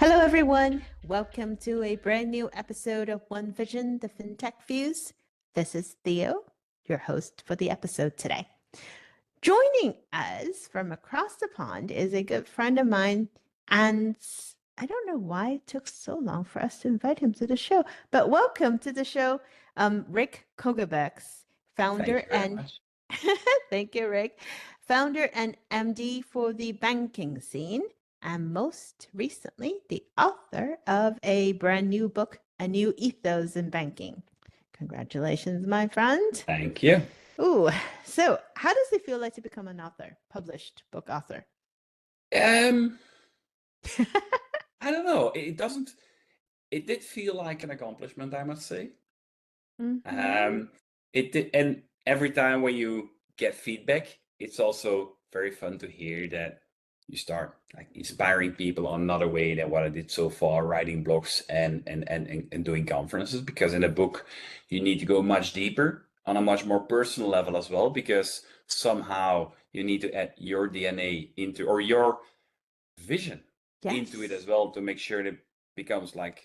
Hello, everyone. Welcome to a brand new episode of One Vision, the FinTech Views. This is Theo, your host for the episode today. Joining us from across the pond is a good friend of mine, and I don't know why it took so long for us to invite him to the show, but welcome to the show, Rik Coeckelbergs, Thank founder you very and much. thank you, Rik, founder and MD for the banking scene, and most recently, the author of a brand new book, A New Ethos in Banking. Congratulations, my friend. Thank you. Ooh, so how does it feel like to become an author, published book author? Um, I don't know. It doesn't. It did feel like an accomplishment, I must say. Mm-hmm. Um, it did, and every time when you get feedback, it's also very fun to hear that you start like inspiring people on another way than what I did so far, writing blogs and doing conferences. Because in a book, you need to go much deeper on a much more personal level as well, because somehow you need to add your DNA into or your vision into it Yes. as well to make sure that it becomes like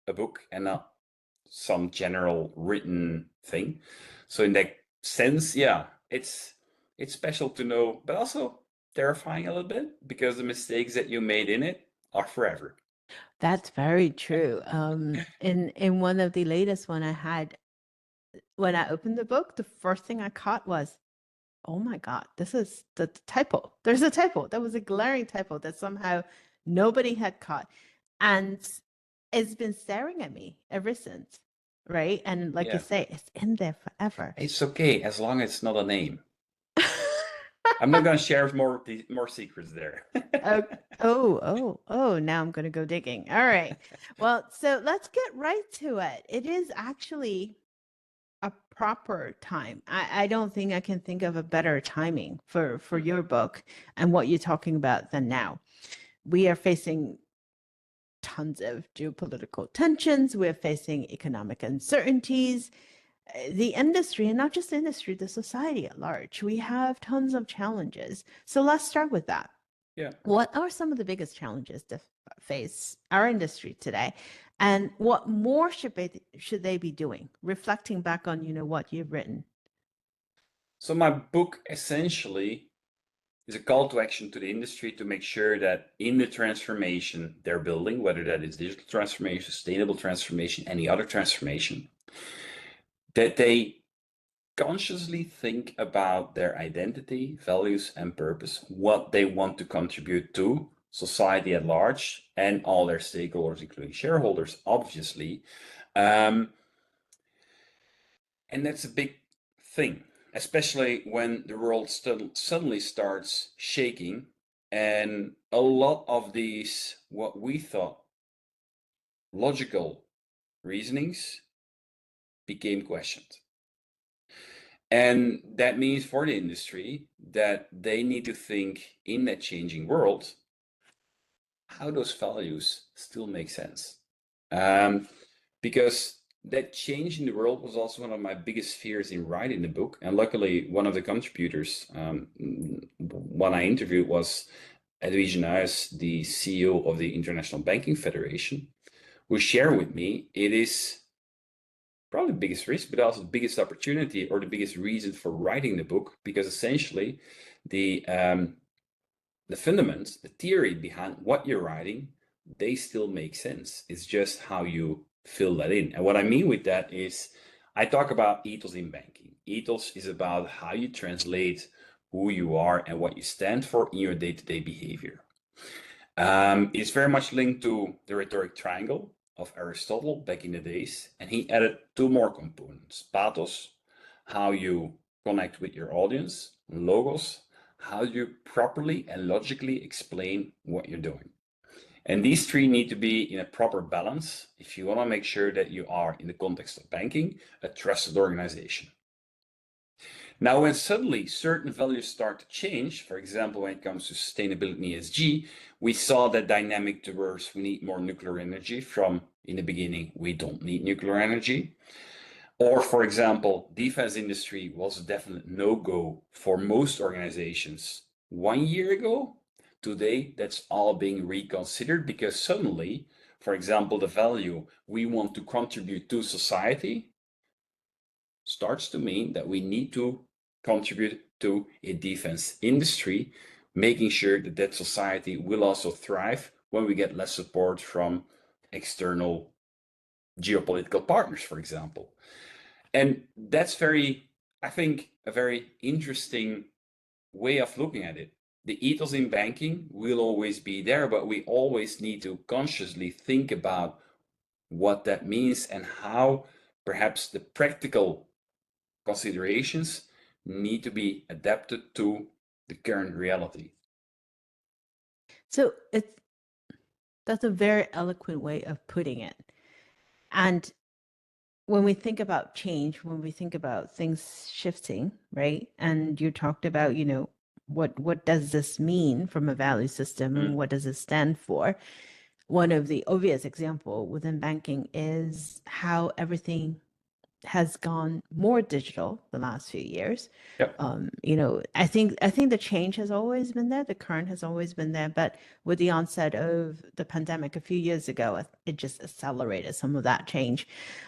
a book and not some general written thing. So in that sense, yeah, it's special to know, but also terrifying a little bit because the mistakes that you made in it are forever. That's very true. In one of the latest one I had, when I opened the book, the first thing I caught was, oh my God, this is the typo. There's a typo. There was a glaring typo that somehow nobody had caught. And it's been staring at me ever since, right? And like you Yeah, say, it's in there forever. it's okay as long as it's not a name. I'm not gonna share more secrets there. Oh, now I'm going to go digging. All right. Well, so let's get right to it. It is actually a proper time. I don't think I can think of a better timing for your book and what you're talking about than now. We are facing tons of geopolitical tensions. We're facing economic uncertainties. The industry, and not just the industry, the society at large, we have tons of challenges. So let's start with that. Yeah. What are some of the biggest challenges that face our industry today? And what more should they be doing? Reflecting back on, what you've written. So my book essentially is a call to action to the industry to make sure that in the transformation they're building, whether that is digital transformation, sustainable transformation, any other transformation, that they consciously think about their identity, values, and purpose, what they want to contribute to society at large and all their stakeholders, including shareholders, obviously. Um, and that's a big thing, especially when the world suddenly starts shaking and a lot of these, what we thought logical reasonings, became questioned. And that means for the industry that they need to think in that changing world how those values still make sense. Um, because that change in the world was also one of my biggest fears in writing the book. And luckily, one of the contributors, one I interviewed, was Edwige Nuis, the CEO of the International Banking Federation, who shared with me it is probably the biggest risk, but also the biggest opportunity or the biggest reason for writing the book, because essentially the fundaments, the theory behind what you're writing, they still make sense. It's just how you fill that in. And what I mean with that is I talk about ethos in banking. Ethos is about how you translate who you are and what you stand for in your day-to-day behavior. It's very much linked to the rhetoric triangle of Aristotle back in the days, and he added two more components: pathos, how you connect with your audience; logos, how you properly and logically explain what you're doing. And these three need to be in a proper balance if you want to make sure that you are, in the context of banking, a trusted organization. Now, when suddenly certain values start to change, for example, when it comes to sustainability and ESG, we saw that dynamic towards we need more nuclear energy from in the beginning, we don't need nuclear energy. Or, for example, defense industry was a definite no-go for most organizations 1 year ago. today that's all being reconsidered because suddenly, for example, the value we want to contribute to society starts to mean that we need to contribute to a defense industry, making sure that that society will also thrive when we get less support from external geopolitical partners, for example. And that's very, I think, a very interesting way of looking at it. The ethos in banking will always be there, but we always need to consciously think about what that means and how perhaps the practical considerations need to be adapted to the current reality. So that's a very eloquent way of putting it. And when we think about change, when we think about things shifting, right? And you talked about, what does this mean from a value system and what does it stand for? One of the obvious example within banking is how everything has gone more digital the last few years. Yep. I think the change has always been there, the current has always been there, but with the onset of the pandemic a few years ago, it just accelerated some of that change.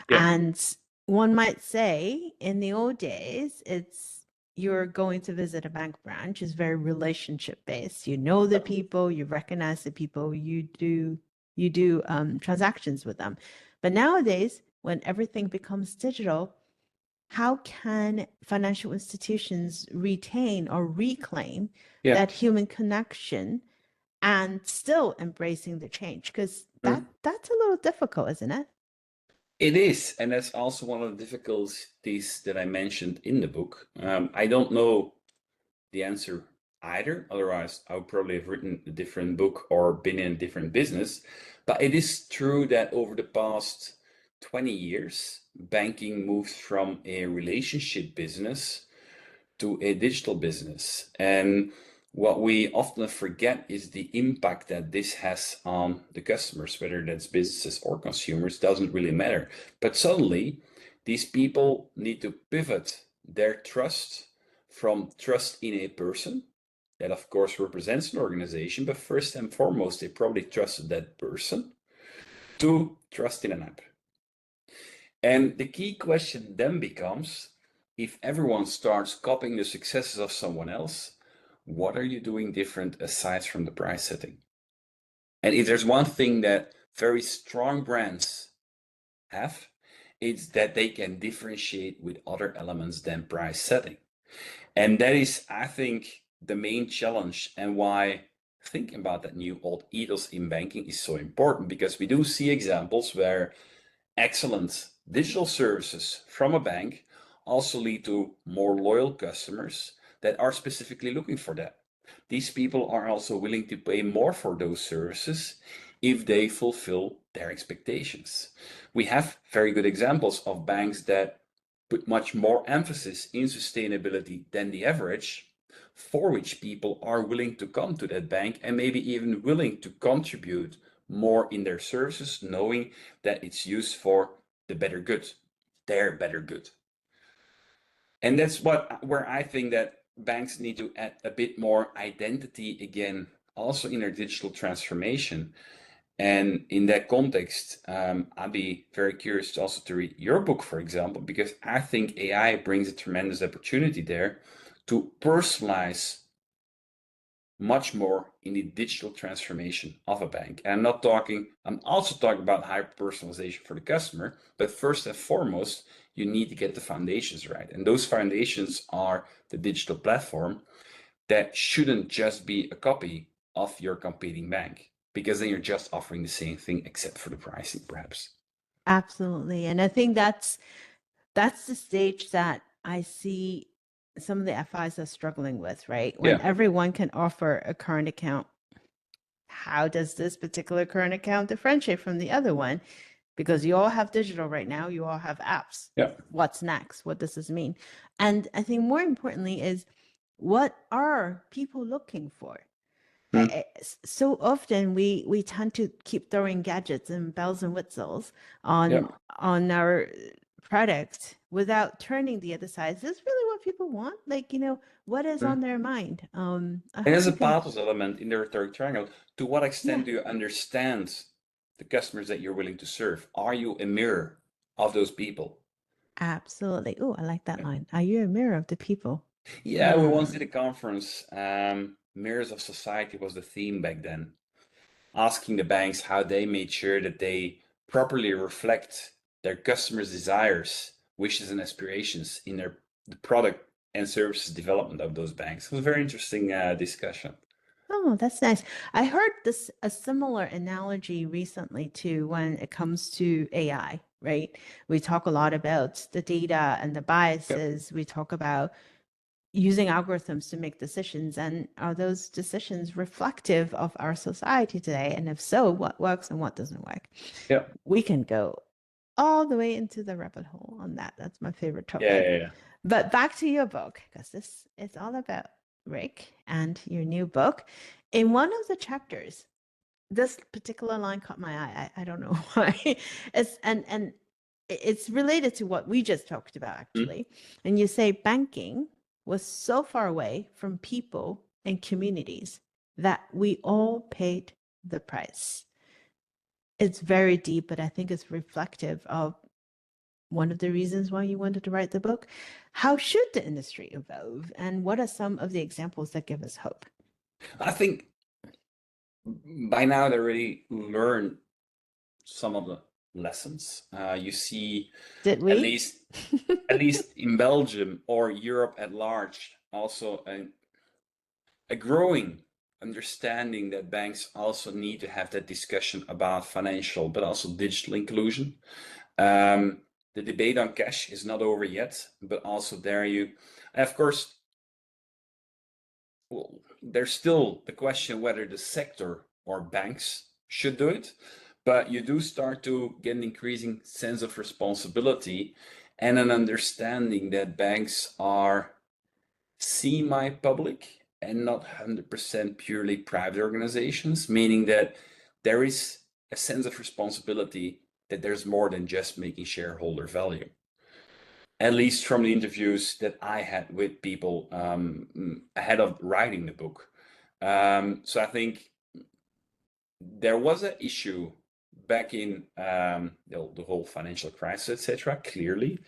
Yep. And one might say in the old days, you're going to visit a bank branch is very relationship based. You know the people, you recognize the people, you do transactions with them. But nowadays, when everything becomes digital, how can financial institutions retain or reclaim Yeah. that human connection and still embracing the change? Because that's a little difficult, isn't it? It is, and that's also one of the difficulties that I mentioned in the book. I don't know the answer either, otherwise, I would probably have written a different book or been in a different business. But it is true that over the past 20 years, banking moved from a relationship business to a digital business. And what we often forget is the impact that this has on the customers, whether that's businesses or consumers, doesn't really matter. But suddenly, these people need to pivot their trust from trust in a person that, of course, represents an organization, but first and foremost, they probably trusted that person to trust in an app. And the key question then becomes, if everyone starts copying the successes of someone else, what are you doing different aside from the price setting? And if there's one thing that very strong brands have, it's that they can differentiate with other elements than price setting. And that is, I think, the main challenge and why thinking about that new old ethos in banking is so important, because we do see examples where excellent digital services from a bank also lead to more loyal customers that are specifically looking for that. These people are also willing to pay more for those services if they fulfill their expectations. We have very good examples of banks that put much more emphasis in sustainability than the average, for which people are willing to come to that bank and maybe even willing to contribute more in their services, knowing that it's used for the better good, their better good. And that's where I think that banks need to add a bit more identity again, also in their digital transformation. And in that context, I'd be very curious also to read your book, for example, because I think AI brings a tremendous opportunity there to personalize much more in the digital transformation of a bank. And I'm also talking about hyper personalization for the customer, but first and foremost, you need to get the foundations right. And those foundations are the digital platform that shouldn't just be a copy of your competing bank, because then you're just offering the same thing except for the pricing, perhaps. Absolutely. And I think that's the stage that I see some of the FIs are struggling with, right? When Yeah. everyone can offer a current account, how does this particular current account differentiate from the other one? Because you all have digital right now, you all have apps. Yeah. What's next? What does this mean? And I think more importantly is, what are people looking for? So often we tend to keep throwing gadgets and bells and whistles Yeah. on our product without turning the other side. Is this really what people want? Like, what is on their mind? I And hope there's a you can. pathos element in the rhetoric triangle. To what Yeah, extent do you understand the customers that you're willing to serve? Are you a mirror of those people? absolutely. Oh, I like that line. Are you a mirror of the people? Yeah, we once Mm. did a conference. Mirrors of Society was the theme back then, asking the banks how they made sure that they properly reflect their customers' desires, wishes, and aspirations in the product and services development of those banks. It was a very interesting discussion. Oh, that's nice. I heard this a similar analogy recently too when it comes to AI, right? We talk a lot about the data and the Yep. biases. We talk about using algorithms to make decisions, and are those decisions reflective of our society today? And if so, what works and what doesn't work? Yep. We can go all the way into the rabbit hole on that. That's my favorite Yeah, topic. yeah, yeah. But back to your book, because this is all about Rik and your new book. In one of the chapters, this particular line caught my eye. I don't know why. And it's related to what we just talked about, Hmm? actually. And you say banking was so far away from people and communities that we all paid the price. It's very deep, but I think it's reflective of one of the reasons why you wanted to write the book. How should the industry evolve? And what are some of the examples that give us hope? I think by now they already learned some of the lessons. You see, Did at we? least at least in Belgium or Europe at large, also a growing understanding that banks also need to have that discussion about financial, but also digital inclusion. Um, the debate on cash is not over yet, but also there you, of course, well, there's still the question whether the sector or banks should do it, but you do start to get an increasing sense of responsibility and an understanding that banks are semi-public and not 100% purely private organizations, meaning that there is a sense of responsibility that there's more than just making shareholder value. At least from the interviews that I had with people ahead of writing the book. So I think there was an issue back in the whole financial crisis, etc. Clearly,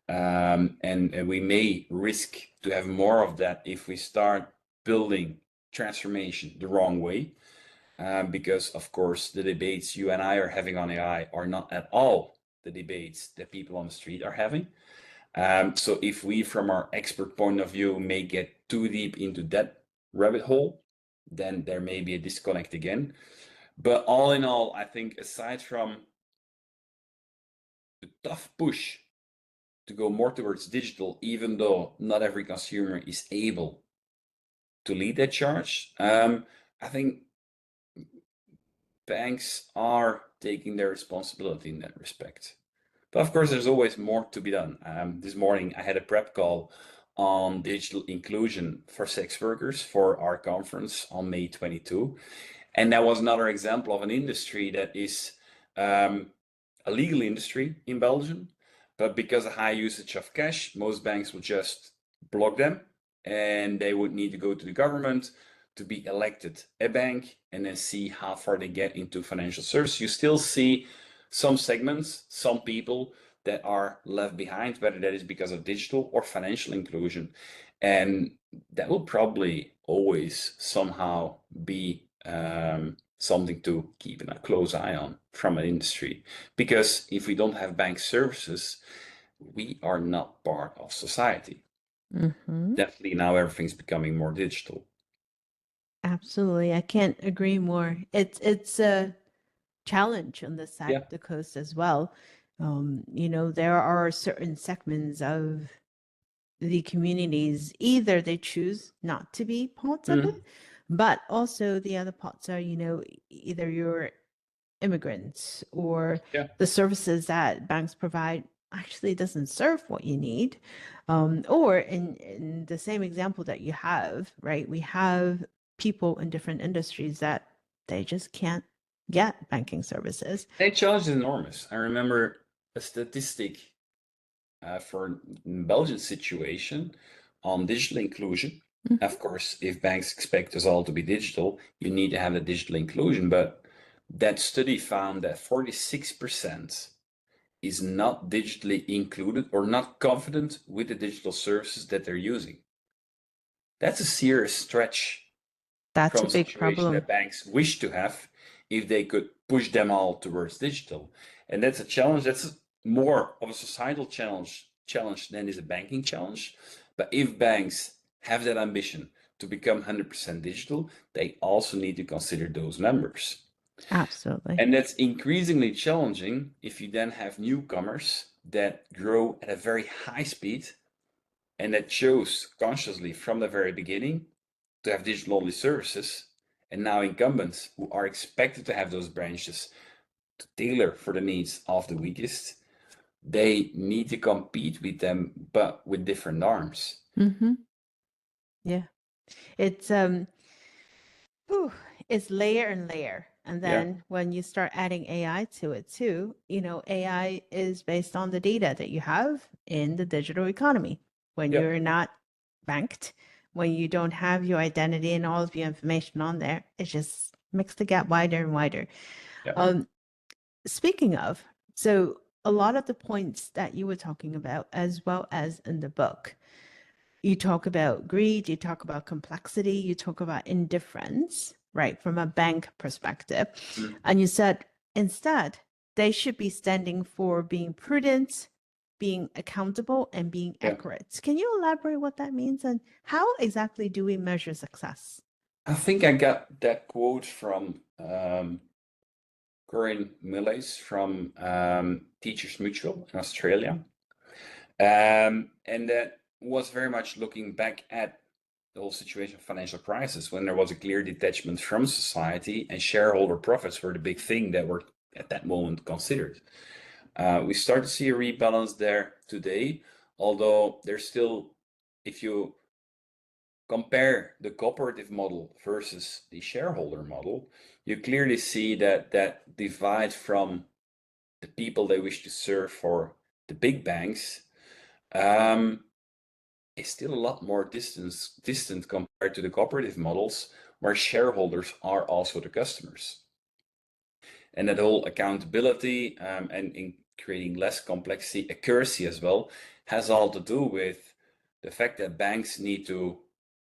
and we may risk to have more of that if we start building transformation the wrong way. Because of course the debates you and I are having on AI are not at all the debates that people on the street are having. So if we, from our expert point of view, may get too deep into that rabbit hole, then there may be a disconnect again. But all in all, I think aside from the tough push to go more towards digital, even though not every consumer is able to lead that charge, I think banks are taking their responsibility in that respect. But of course, there's always more to be done. This morning, I had a prep call on digital inclusion for sex workers for our conference on May 22. And that was another example of an industry that is um, a legal industry in Belgium, but because of high usage of cash, most banks would just block them and they would need to go to the government to be elected a bank and then see how far they get into financial service. You still see some segments, some people that are left behind, whether that is because of digital or financial inclusion. And that will probably always somehow be something to keep a close eye on from an industry. Because if we don't have bank services, we are not part of society. Mm-hmm. Definitely now everything's becoming more digital. Absolutely. I can't agree more. It's a challenge on this side Yeah. of the coast as well. There are certain segments of the communities, either they choose not to be parts of it, Mm. but also the other parts are, either you're immigrants or Yeah. the services that banks provide actually doesn't serve what you need. Or in the same example that you have, right, we have people in different industries that they just can't get banking services. That challenge is enormous. I remember a statistic for Belgian situation on digital inclusion. Mhm. Of course, if banks expect us all to be digital, you need to have the digital inclusion. But that study found that 46% is not digitally included or not confident with the digital services that they're using. That's a serious stretch That's from a a big situation problem. that banks wish to have if they could push them all towards digital. And that's a challenge. That's more of a societal challenge than is a banking challenge. But if banks have that ambition to become 100% digital, they also need to consider those numbers. Absolutely. And that's increasingly challenging if you then have newcomers that grow at a very high speed and that chose consciously from the very beginning to have digital only services, and now incumbents who are expected to have those branches to tailor for the needs of the weakest, they need to compete with them, but with different norms. Mm-hmm. Yeah. It's whew, it's layer and layer. And Yeah, then when you start adding AI to it too, AI is based on the data that you have in the digital economy. When yeah, you're not banked, when you don't have your identity and all of your information on there, it just makes the gap wider and wider. yeah. Um, Speaking of, so a lot of the points that you were talking about, as well as in the book, you talk about greed, you talk about complexity, you talk about indifference, right, from a bank perspective. Mm. And you said instead, they should be standing for being prudent, being accountable, and being Yeah. accurate. Can you elaborate what that means and how exactly do we measure success? I think I got that quote from Corinne Milles from Teachers Mutual in Australia. And that was very much looking back at the whole situation of financial crisis when there was a clear detachment from society and shareholder profits were the big thing that were at that moment considered. We start to see a rebalance there today, although there's still, if you compare the cooperative model versus the shareholder model, you clearly see that that divide from the people they wish to serve for the big banks is still a lot more distant compared to the cooperative models where shareholders are also the customers. And that whole accountability and in creating less complexity, accuracy as well, has all to do with the fact that banks need to,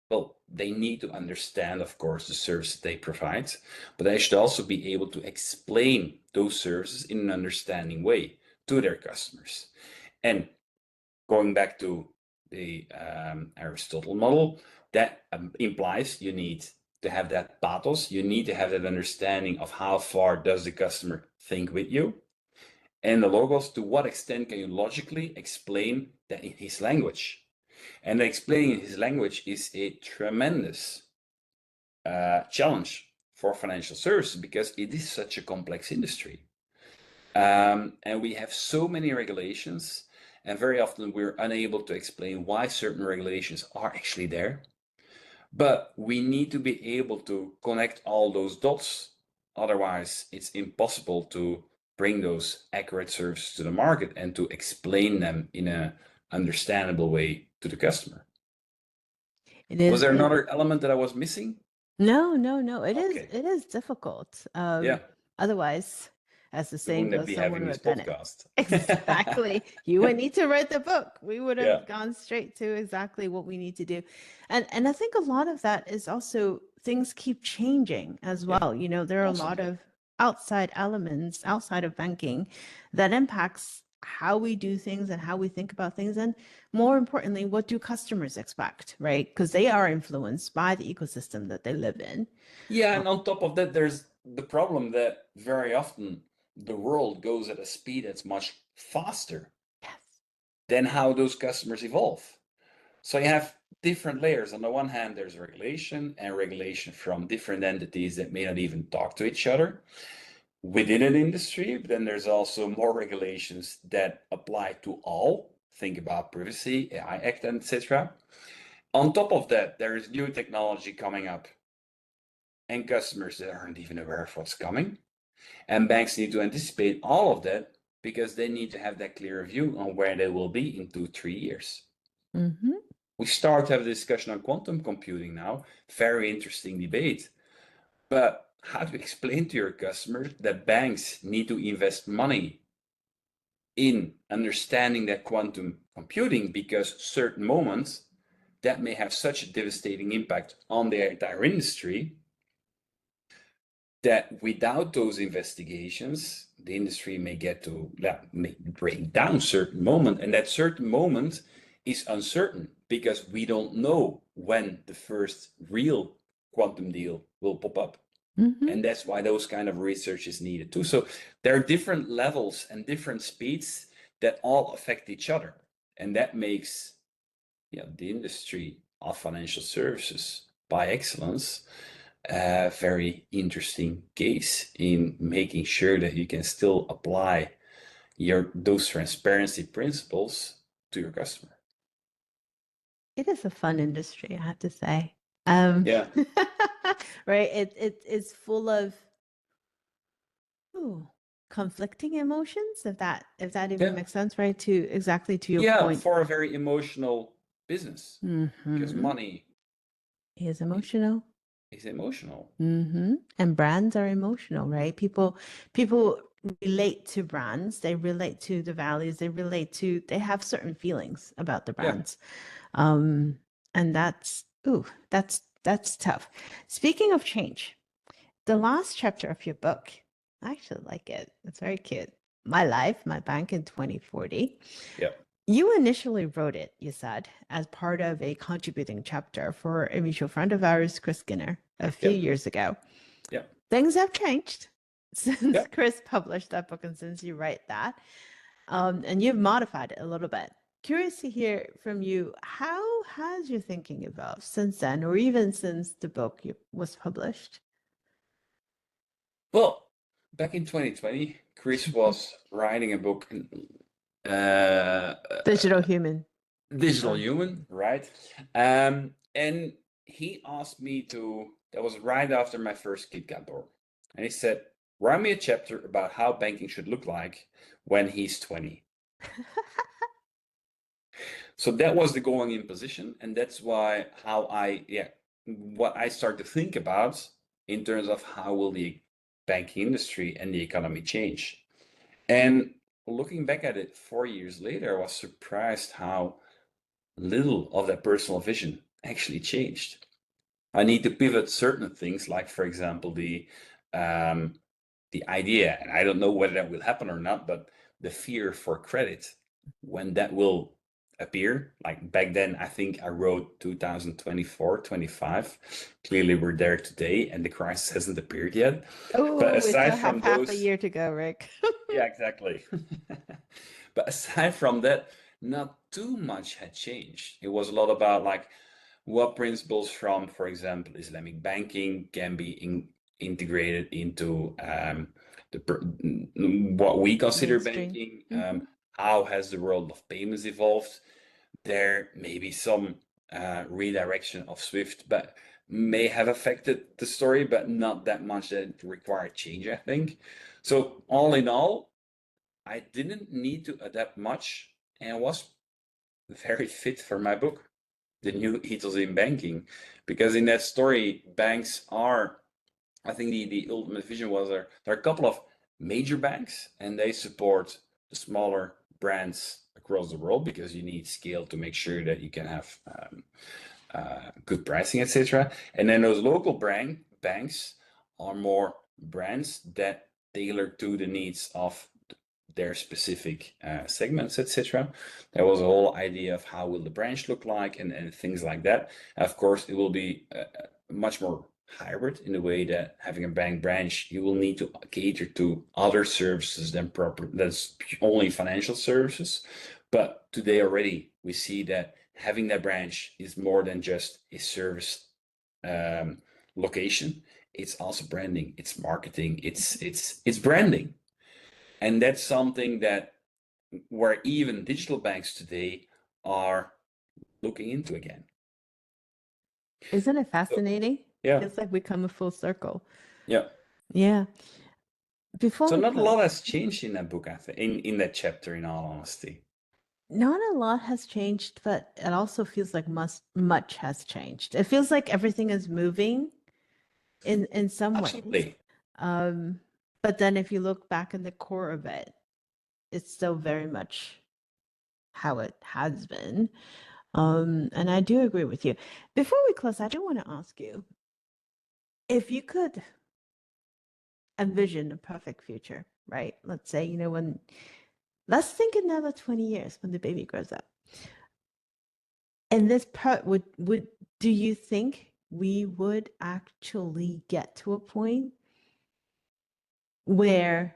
well, they need to understand, of course, the services they provide, but they should also be able to explain those services in an understanding way to their customers. And going back to the Aristotle model, that implies you need to have that pathos, you need to have that understanding of how far does the customer think with you, and the logos, to what extent can you logically explain that in his language. And explaining in his language is a tremendous challenge for financial services because it is such a complex industry. And we have so many regulations, and very often we're unable to explain why certain regulations are actually there. But we need to be able to connect all those dots. Otherwise, it's impossible to bring those accurate services to the market and to explain them in a understandable way to the customer. It Was is there it another element that I was missing? No, no, no. It is Okay. it is difficult. Yeah, Otherwise, as the we saying wouldn't goes, be someone having would this have done it. podcast. Exactly. You would need to write the book. We would Yeah, have gone straight to exactly what we need to do. And I think a lot of that is also things keep changing as yeah, well. There are a lot constantly. of outside elements outside of banking that impacts how we do things and how we think about things and more importantly, what do customers expect, right? Because they are influenced by the ecosystem that they live in. Yeah, Uh, and on top of that, there's the problem that very often the world goes at a speed that's much faster yes. than how those customers evolve. So you have different layers. On the one hand, there's regulation and regulation from different entities that may not even talk to each other within an industry. But then there's also more regulations that apply to all. Think about privacy, AI Act, and etc. On top of that, there is new technology coming up and customers that aren't even aware of what's coming. And banks need to anticipate all of that because they need to have that clear view on where they will be in 2-3 years. Mm-hmm. We start to have a discussion on quantum computing now. Very interesting debate. But how to explain to your customers that banks need to invest money in understanding that quantum computing, because certain moments that may have such a devastating impact on their entire industry that without those investigations, the industry may get to may break down certain moment, and that certain moment is uncertain because we don't know when the first real quantum deal will pop up. Mm-hmm. And that's why those kind of research is needed too. So there are different levels and different speeds that all affect each other. And that makes the industry of financial services by excellence a very interesting case in making sure that you can still apply those transparency principles to your customer. It is a fun industry, I have to say. Yeah. Right. It's full of conflicting emotions, if that even Yeah. makes sense, right? To your Yeah, point. for a very emotional business. Because Mm-hmm. money Is emotional. is emotional. Mm-hmm. And brands are emotional, right? People relate to brands. They relate to the values. They have certain feelings about the Yeah. brands. And that's tough. Speaking of change, the last chapter of your book, I actually like it. It's very cute. My Life, My Bank in 2040. Yeah. You initially wrote it, you said, as part of a contributing chapter for a mutual friend of ours, Chris Skinner, a few Yeah. years ago. Yeah. Things have changed since Yeah. Chris published that book and since you write that. And you've modified it a little bit. Curious to hear from you, how has your thinking evolved since then, or even since the book was published? Well, back in 2020, Chris was writing a book, uh, Digital Human. Digital Human, right? And he asked me that was right after my first kid got born. And he said, write me a chapter about how banking should look like when he's 20. So that was the going in position. And that's why what I start to think about in terms of how will the banking industry and the economy change. And looking back at it 4 years later, I was surprised how little of that personal vision actually changed. I need to pivot certain things, like for example the idea, and I don't know whether that will happen or not, but the fear for credit, when that will appear. Like back then, I think I wrote 2024, 25. Clearly, we're there today, and the crisis hasn't appeared yet. But Oh, we aside still have from half a those, year to go, Rik. yeah, exactly. But aside from that, not too much had changed. It was a lot about like what principles from, for example, Islamic banking can be integrated into what we consider Mainstream. banking. Mm-hmm. How has the world of payments evolved? There may be some redirection of Swift, but may have affected the story, but not that much that it required change, I think. So all in all, I didn't need to adapt much and was very fit for my book, The New Ethos in Banking, because in that story, banks are, I think the ultimate vision was there are a couple of major banks and they support the smaller brands across the world because you need scale to make sure that you can have good pricing, etc. And then those local banks are more brands that tailor to the needs of their specific segments, etc. There was a whole idea of how will the branch look like and things like that. Of course, it will be much more hybrid in the way that having a bank branch, you will need to cater to other services than that's only financial services. But today already, we see that having that branch is more than just a service location. It's also branding, it's marketing, it's branding. And that's something that where even digital banks today are looking into again. Isn't it So, fascinating? yeah, Feels like we come a full circle. yeah, Yeah. Before So we not a lot close, has changed in that book, I think, in that chapter, in all honesty. not a lot has changed, but it also feels like much has changed. It feels like everything is moving in some ways. Absolutely. Um, but then if you look back in the core of it, it's still very much how it has been. And I do agree with you. Before we close, I do want to ask you if you could envision a perfect future, right? Let's say, when let's think another 20 years when the baby grows up. And this part would do you think we would actually get to a point where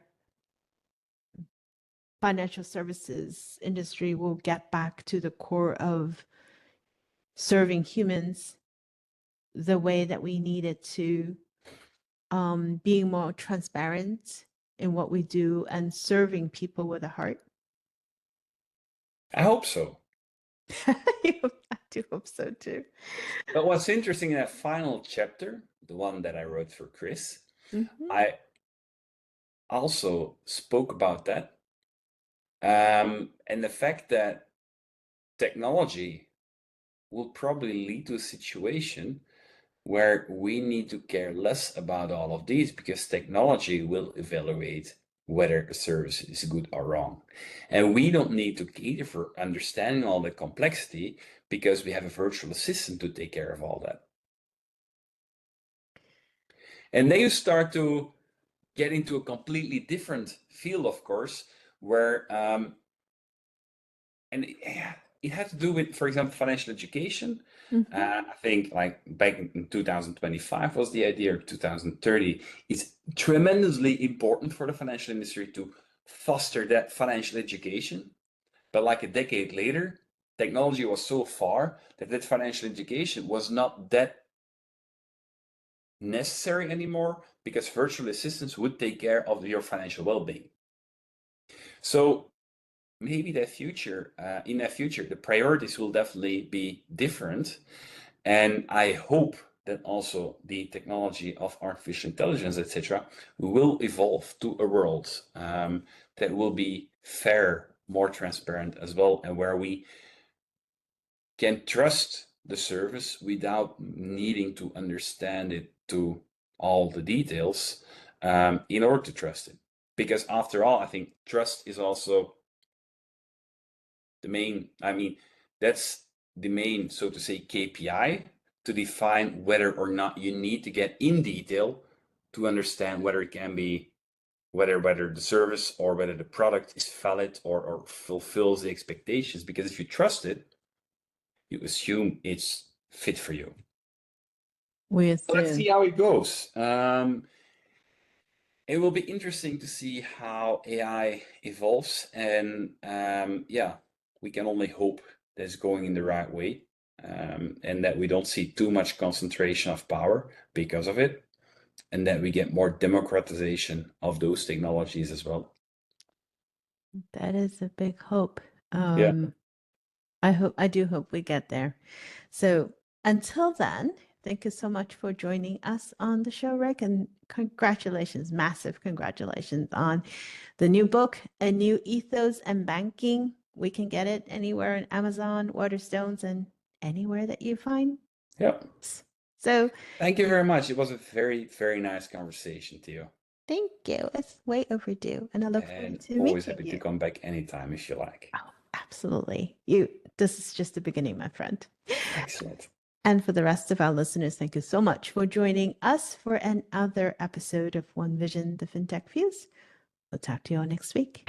financial services industry will get back to the core of serving humans the way that we need it to, being more transparent in what we do and serving people with a heart? I hope so. I do hope so too. But what's interesting in that final chapter, the one that I wrote for Chris, Mhm. I also spoke about that. And the fact that technology will probably lead to a situation where we need to care less about all of these because technology will evaluate whether a service is good or wrong. And we don't need to cater for understanding all the complexity because we have a virtual assistant to take care of all that. And then you start to get into a completely different field, of course, where and it had to do with, for example, financial education. Mhm. I think like back in 2025 was the idea, or 2030. It's tremendously important for the financial industry to foster that financial education. But like a decade later, technology was so far that that financial education was not that necessary anymore because virtual assistants would take care of your financial well-being. So maybe in that future, the priorities will definitely be different. And I hope that also the technology of artificial intelligence, etc., will evolve to a world that will be fair, more transparent as well, and where we can trust the service without needing to understand it to all the details in order to trust it. Because after all, I think trust is also the main, that's the main, so to say, KPI to define whether or not you need to get in detail to understand whether it can be, whether the service or whether the product is valid or fulfills the expectations. Because if you trust it, you assume it's fit for you. We So let's see assume. how it goes. It will be interesting to see how AI evolves, and yeah, we can only hope that it's going in the right way, and that we don't see too much concentration of power because of it, and that we get more democratization of those technologies as well. That is a big hope. Yeah. I do hope we get there. So until then, thank you so much for joining us on the show, Rick, and congratulations, massive congratulations on the new book, A New Ethos and Banking. We can get it anywhere on Amazon, Waterstones, and anywhere that you find. Yeah. So Thank you very much. It was a very, very nice conversation, Theo. thank you. It's way overdue, and I look forward And to always meeting happy to you. come back anytime if you like. Oh, absolutely. This is just the beginning, my friend. Excellent. And for the rest of our listeners, thank you so much for joining us for another episode of One Vision, the FinTech Views. We'll talk to you all next week.